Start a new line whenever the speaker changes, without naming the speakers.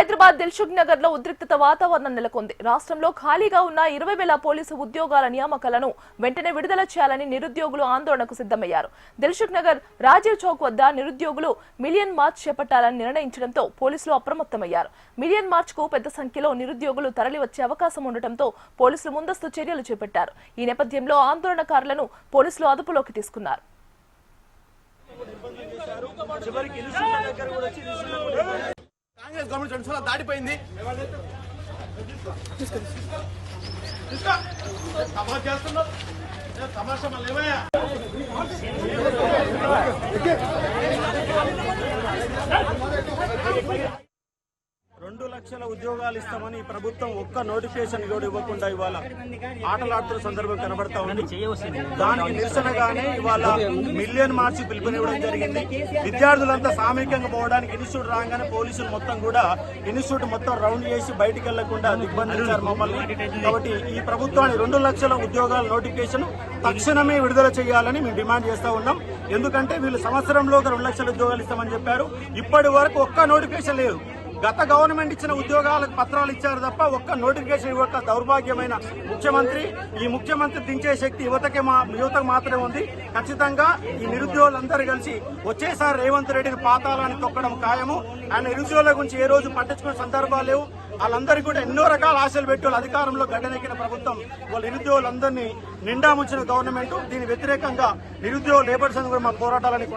హైదరాబాద్ దిల్సుఖ్ నగర్ లో ఉద్రిక్తత వాతావరణం నెలకొంది. రాష్ట్రంలో ఖాళీగా ఉన్న 20,000 పోలీసు ఉద్యోగాల నియామకాలను వెంటనే విడుదల చేయాలని నిరుద్యోగులు ఆందోళనకు సిద్ధమయ్యారు. దిల్సుఖ్ నగర్ రాజీవ్ చౌక్ వద్ద నిరుద్యోగులు మిలియన్ మార్చ్ చేపట్టాలని నిర్ణయించడంతో పోలీసులు అప్రమత్తమయ్యారు. మిలియన్ మార్చ్ కు పెద్ద సంఖ్యలో నిరుద్యోగులు తరలివచ్చే అవకాశం ఉండటంతో పోలీసులు ముందస్తు చర్యలు చేపట్టారు. ఈ నేపథ్యంలో ఆందోళనకారులను పోలీసులు అదుపులోకి తీసుకున్నారు.
కాంగ్రెస్ గవర్నమెంట్ 2 సార్లు దాటిపోయింది. తమాషా మళ్ళీ ఏమయ్యా 2 లక్షల ఉద్యోగాలు ఇస్తామని ప్రభుత్వం ఒక్క నోటిఫికేషన్ కూడా ఇవ్వకుండా ఇవాళ ఆటలాడుతున్న సందర్భం కనబడతా ఉంది. దానికి నిరసనగానే ఇవాళ మిలియన్ మార్చి పిలుపునివ్వడం జరిగింది. విద్యార్థులంతా సామూహికంగా పోవడానికి ఇన్స్టిట్యూట్ రాగానే పోలీసులు మొత్తం కూడా ఇన్స్టిట్యూట్ మొత్తం రౌండ్ చేసి బయటికి వెళ్లకుండా దిగ్బంధించారు మమ్మల్ని. కాబట్టి ఈ ప్రభుత్వాన్ని 2 లక్షల ఉద్యోగాల నోటిఫికేషన్ తక్షణమే విడుదల చేయాలని మేము డిమాండ్ చేస్తా ఉన్నాం. ఎందుకంటే వీళ్ళు సంవత్సరంలో 2 లక్షల ఉద్యోగాలు ఇస్తామని చెప్పారు. ఇప్పటి వరకు ఒక్క నోటిఫికేషన్ లేదు. గత గవర్నమెంట్ ఇచ్చిన ఉద్యోగాలకు పత్రాలు ఇచ్చారు తప్ప ఒక్క నోటిఫికేషన్ ఇవ్వక దౌర్భాగ్యమైన ముఖ్యమంత్రి. ఈ ముఖ్యమంత్రి దించే శక్తి యువతకు మాత్రమే ఉంది. ఖచ్చితంగా ఈ నిరుద్యోగులందరూ కలిసి వచ్చేసారి రేవంత్ రెడ్డిని పాతాళాన్ని తొక్కడం ఖాయము. ఆయన నిరుద్యోగుల గురించి ఏ రోజు పట్టించుకునే సందర్భాలు లేవు. వాళ్ళందరికీ కూడా ఎన్నో రకాల ఆశలు పెట్టి వాళ్ళు అధికారంలో గడ్డనెక్కిన ప్రభుత్వం వాళ్ళ నిరుద్యోగులందరినీ నిండా ముంచిన గవర్నమెంట్. దీని వ్యతిరేకంగా నిరుద్యోగ లేబర్ సంఘం కూడా మా పోరాటాలని